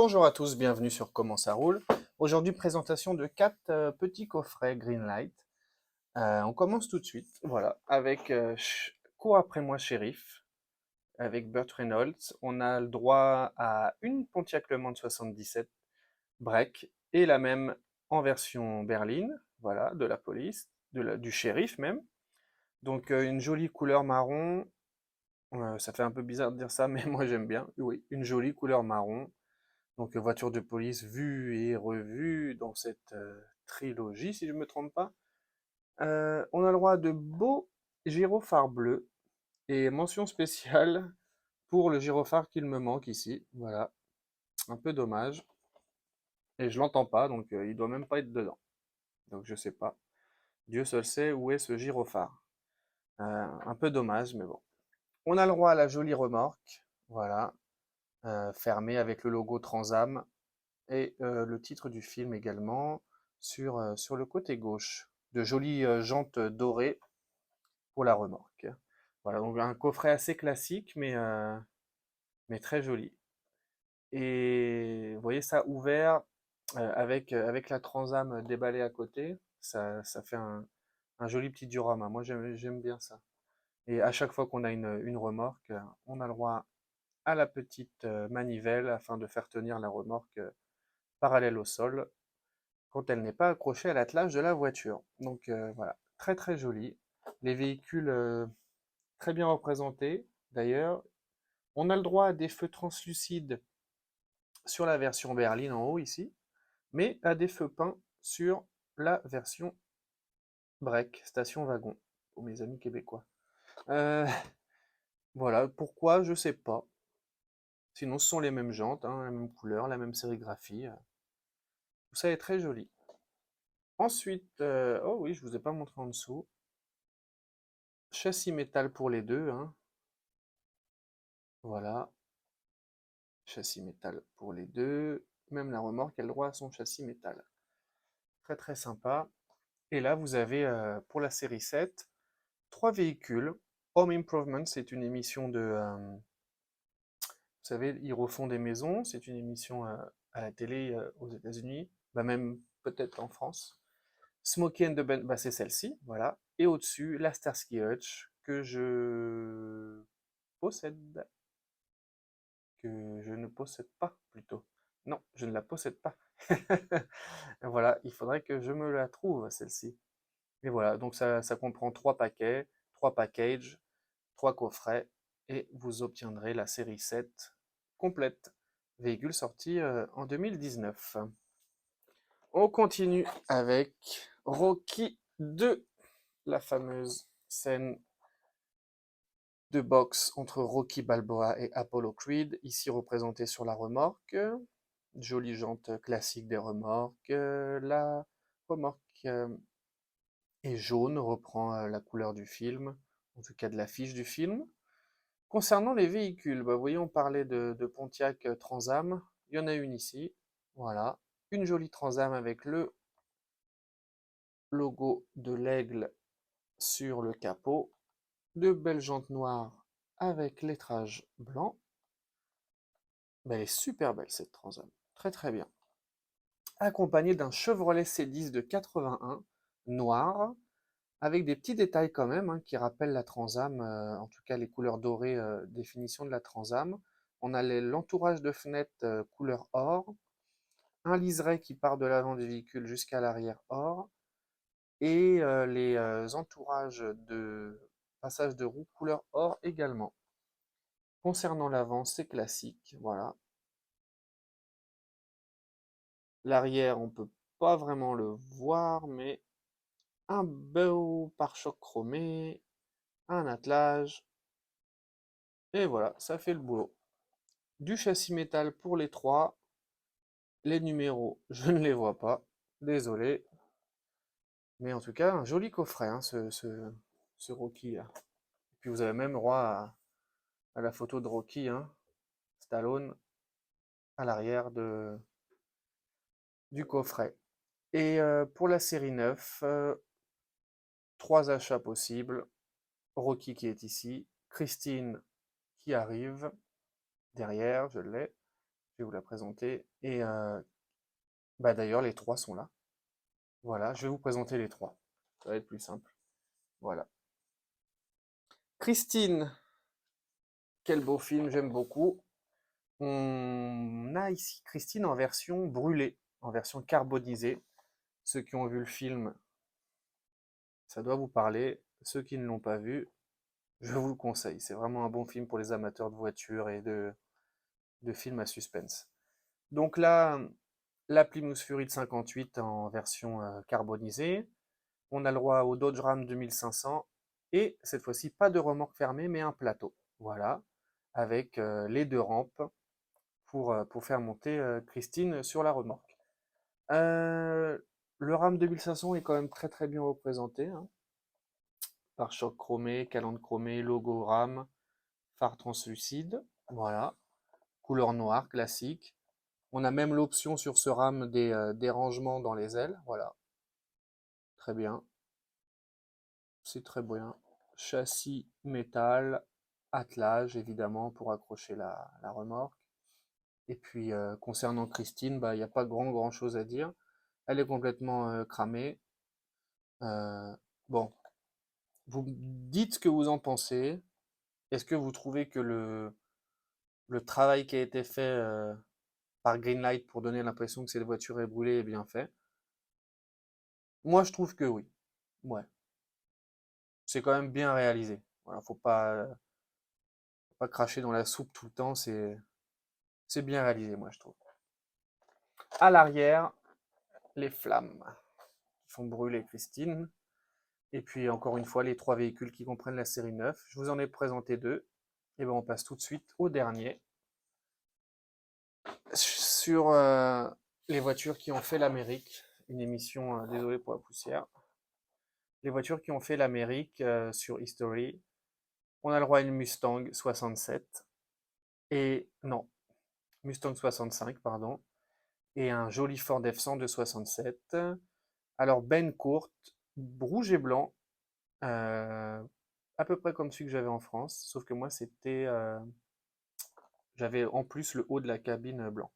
Bonjour à tous, bienvenue sur Comment ça roule. Aujourd'hui, présentation de 4 petits coffrets Greenlight. On commence tout de suite, voilà, avec Cours après moi, shérif, avec Burt Reynolds. On a le droit à une Pontiac Le Mans de 77 break et la même en version berline, voilà, de la police, du shérif même. Donc une jolie couleur marron. Ça fait un peu bizarre de dire ça, mais moi j'aime bien. Oui, une jolie couleur marron. Donc voiture de police vue et revue dans cette trilogie, si je ne me trompe pas. On a le droit de beaux gyrophares bleus et mention spéciale pour le gyrophare qu'il me manque ici. Voilà, un peu dommage. Et je l'entends pas, donc il doit même pas être dedans. Donc je sais pas. Dieu seul sait où est ce gyrophare. Un peu dommage, mais bon. On a le droit à la jolie remorque, voilà, fermée avec le logo Transam et le titre du film également sur le côté gauche. De jolies jantes dorées pour la remorque. Voilà, donc un coffret assez classique, mais très joli. Et vous voyez ça ouvert avec la Transam déballée à côté, ça fait un joli petit diorama. Moi, j'aime bien ça. Et à chaque fois qu'on a une remorque, on a le droit à la petite manivelle afin de faire tenir la remorque parallèle au sol quand elle n'est pas accrochée à l'attelage de la voiture. Donc voilà, très très joli. Les véhicules très bien représentés d'ailleurs. On a le droit à des feux translucides sur la version berline en haut ici, mais à des feux peints sur la version break, station wagon, pour mes amis québécois. Euh, voilà, pourquoi, je sais pas. Sinon, ce sont les mêmes jantes, hein, la même couleur, la même sérigraphie. Tout ça est très joli. Ensuite, oh oui, je vous ai pas montré en dessous. Châssis métal pour les deux, hein. Voilà, châssis métal pour les deux. Même la remorque a le droit à son châssis métal. Très très sympa. Et là, vous avez pour la série 7, 3 véhicules. Home Improvement, c'est une émission de... vous savez, ils refont des maisons. C'est une émission à la télé aux États-Unis, bah même peut-être en France. Smokey and the Bandit, bah c'est celle-ci, voilà. Et au-dessus, la Starsky Hutch, que je possède. Que je ne possède pas, plutôt. Non, je ne la possède pas. Voilà, il faudrait que je me la trouve, celle-ci. Et voilà, donc ça comprend 3 paquets, 3 packages, 3 coffrets, et vous obtiendrez la série 7 complète. Véhicule sorti en 2019. On continue avec Rocky 2, la fameuse scène de boxe entre Rocky Balboa et Apollo Creed, ici représenté sur la remorque. Jolie jante classique des remorques. La remorque est jaune, reprend la couleur du film, en tout cas de l'affiche du film. Concernant les véhicules, bah, vous voyez, on parlait de Pontiac Transam. Il y en a une ici. Voilà. Une jolie Transam avec le logo de l'aigle sur le capot. De belles jantes noires avec lettrage blanc. Bah, elle est super belle cette Transam. Très très bien. Accompagnée d'un Chevrolet C10 de 81 noir, avec des petits détails quand même hein, qui rappellent la Transam, en tout cas les couleurs dorées, définition de la Transam. On a l'entourage de fenêtres couleur or, un liseré qui part de l'avant du véhicule jusqu'à l'arrière or, et les entourages de passage de roue couleur or également. Concernant l'avant, c'est classique, voilà. L'arrière, on peut pas vraiment le voir, mais un beau pare-choc chromé, un attelage, et voilà, ça fait le boulot. Du châssis métal pour les trois. Les numéros, je ne les vois pas. Désolé. Mais en tout cas, un joli coffret, hein, ce Rocky là. Et puis vous avez même droit à la photo de Rocky, hein, Stallone, à l'arrière du coffret. Et pour la série 9, 3 achats possibles. Rocky qui est ici, Christine qui arrive derrière, je l'ai. Je vais vous la présenter. Et bah d'ailleurs, les trois sont là. Voilà, je vais vous présenter les trois. Ça va être plus simple. Voilà. Christine, quel beau film, j'aime beaucoup. On a ici Christine en version brûlée, en version carbonisée. Ceux qui ont vu le film, ça doit vous parler. Ceux qui ne l'ont pas vu, je vous le conseille. C'est vraiment un bon film pour les amateurs de voitures et de films à suspense. Donc là, la Plymouth Fury de 58 en version carbonisée. On a le droit au Dodge Ram 2500 et cette fois-ci pas de remorque fermée mais un plateau. Voilà, avec les deux rampes pour faire monter Christine sur la remorque. Euh, le Ram 2500 est quand même très très bien représenté, hein. Pare-chocs chromé, calandre chromée, logo Ram, phare translucide, voilà, couleur noire classique. On a même l'option sur ce Ram des rangements dans les ailes, voilà, très bien, c'est très bien. Châssis métal, attelage évidemment pour accrocher la remorque. Et puis concernant Christine, bah, il n'y a pas grand chose à dire. Elle est complètement cramée. Euh, bon, vous me dites ce que vous en pensez. Est-ce que vous trouvez que le travail qui a été fait par Greenlight pour donner l'impression que cette voiture est brûlée est bien fait? Moi, je trouve que oui. Ouais, c'est quand même bien réalisé. Voilà, faut pas cracher dans la soupe tout le temps. C'est bien réalisé, moi, je trouve. À l'arrière, les flammes qui font brûler Christine. Et puis, encore une fois, les trois véhicules qui comprennent la série 9. Je vous en ai présenté deux. Et bien, on passe tout de suite au dernier. Sur les voitures qui ont fait l'Amérique. Une émission, désolé pour la poussière. Les voitures qui ont fait l'Amérique sur History. On a le droit à une Mustang 67. Et non, Mustang 65, pardon. Et un joli Ford F100 de 67. Alors, Ben courte, rouge et blanc. À peu près comme celui que j'avais en France. Sauf que moi, j'avais en plus le haut de la cabine blanc.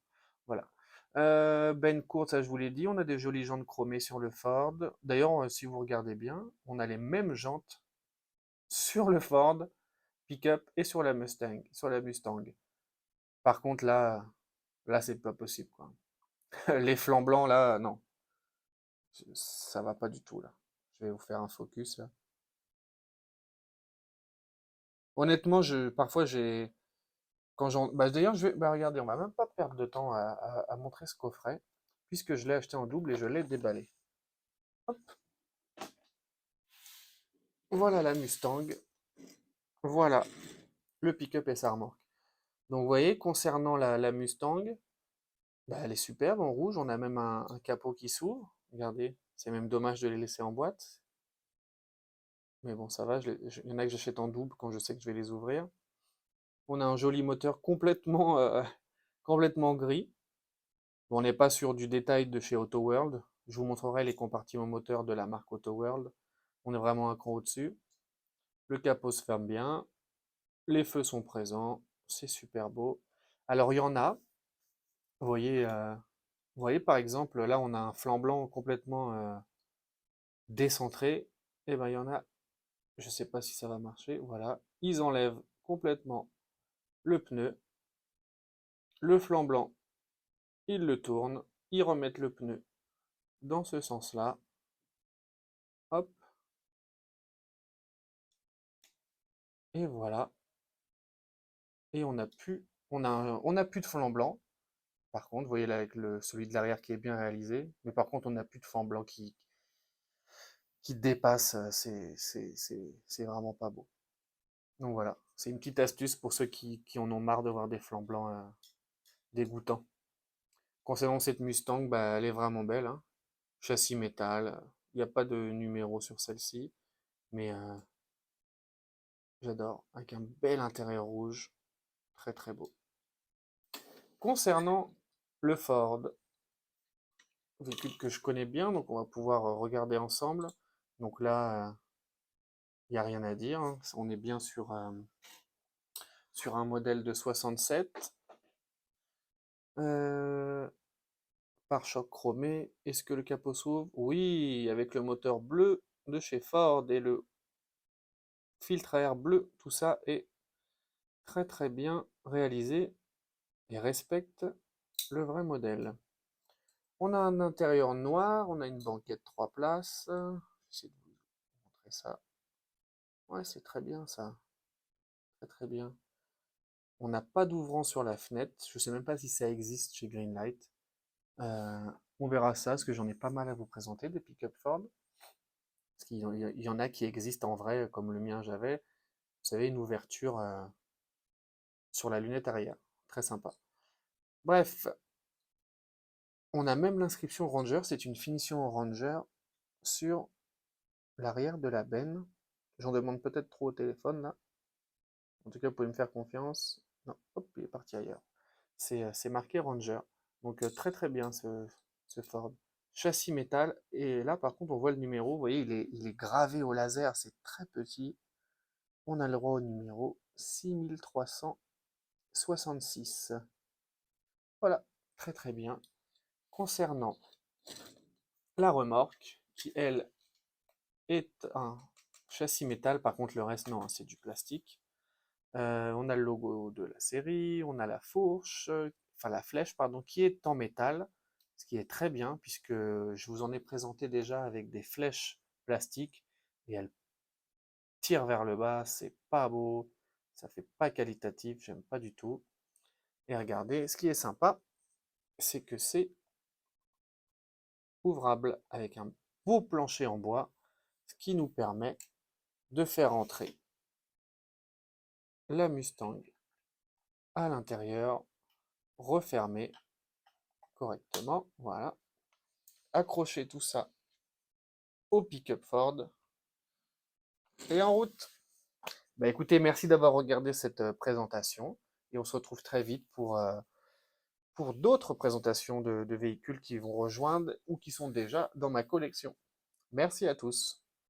Voilà. Ben Court, ça je vous l'ai dit, on a des jolies jantes chromées sur le Ford. D'ailleurs, si vous regardez bien, on a les mêmes jantes sur le Ford pick-up et sur la Mustang. Par contre, là, c'est pas possible, quoi. Les flancs blancs, là, non, ça va pas du tout, là. Je vais vous faire un focus, là. Honnêtement, parfois, bah, d'ailleurs, bah, regardez, on va même pas perdre de temps à montrer ce coffret, puisque je l'ai acheté en double et je l'ai déballé. Hop, voilà la Mustang. Voilà le pick-up et sa remorque. Donc, vous voyez, concernant la Mustang, bah, elle est superbe en rouge. On a même un capot qui s'ouvre. Regardez, c'est même dommage de les laisser en boîte. Mais bon, ça va. Il y en a que j'achète en double quand je sais que je vais les ouvrir. On a un joli moteur complètement gris. Bon, on n'est pas sur du détail de chez Auto World. Je vous montrerai les compartiments moteurs de la marque Auto World. On est vraiment un cran au-dessus. Le capot se ferme bien. Les feux sont présents. C'est super beau. Alors, il y en a. Vous voyez, par exemple, là, on a un flanc blanc complètement décentré. Et ben, il y en a, je ne sais pas si ça va marcher. Voilà. Ils enlèvent complètement le pneu. Le flanc blanc, ils le tournent. Ils remettent le pneu dans ce sens-là. Hop. Et voilà. Et on a plus de flanc blanc. Par contre, vous voyez là avec celui de l'arrière qui est bien réalisé. Mais par contre, on n'a plus de flanc blanc qui dépasse. C'est vraiment pas beau. Donc voilà, c'est une petite astuce pour ceux qui en ont marre de voir des flancs blancs dégoûtants. Concernant cette Mustang, bah, elle est vraiment belle, hein. Châssis métal, il n'y a pas de numéro sur celle-ci, mais j'adore, avec un bel intérieur rouge, très très beau. Concernant le Ford, véhicule que je connais bien, donc on va pouvoir regarder ensemble. Donc là, il n'y a rien à dire, hein. On est bien sur un modèle de 67. Euh, Pare-choc chromé. Est-ce que le capot s'ouvre? Oui, avec le moteur bleu de chez Ford et le filtre à air bleu, tout ça est très très bien réalisé et respecte le vrai modèle. On a un intérieur noir, on a une banquette 3 places. J'essaie de vous montrer ça. Ouais, c'est très bien ça. Très très bien. On n'a pas d'ouvrant sur la fenêtre. Je sais même pas si ça existe chez Greenlight. Euh, on verra ça, parce que j'en ai pas mal à vous présenter des pick-up Ford. Parce qu'il y en a qui existent en vrai, comme le mien j'avais. Vous savez, une ouverture sur la lunette arrière. Très sympa. Bref, on a même l'inscription Ranger. C'est une finition Ranger sur l'arrière de la benne. J'en demande peut-être trop au téléphone là. En tout cas, vous pouvez me faire confiance. Non, hop, il est parti ailleurs. C'est marqué Ranger. Donc très très bien ce Ford. Châssis métal. Et là, par contre, on voit le numéro. Vous voyez, il est gravé au laser. C'est très petit. On a le droit au numéro 6366. Voilà, très très bien. Concernant la remorque, qui elle est un châssis métal. Par contre, le reste, non, hein, c'est du plastique. On a le logo de la série, on a la fourche, enfin la flèche, pardon, qui est en métal, ce qui est très bien puisque je vous en ai présenté déjà avec des flèches plastiques et elles tirent vers le bas, c'est pas beau, ça fait pas qualitatif, j'aime pas du tout. Et regardez, ce qui est sympa, c'est que c'est ouvrable avec un beau plancher en bois, ce qui nous permet de faire entrer la Mustang à l'intérieur, refermer correctement, voilà. Accrocher tout ça au pick-up Ford et en route. Bah écoutez, merci d'avoir regardé cette présentation et on se retrouve très vite pour d'autres présentations de véhicules qui vont rejoindre ou qui sont déjà dans ma collection. Merci à tous.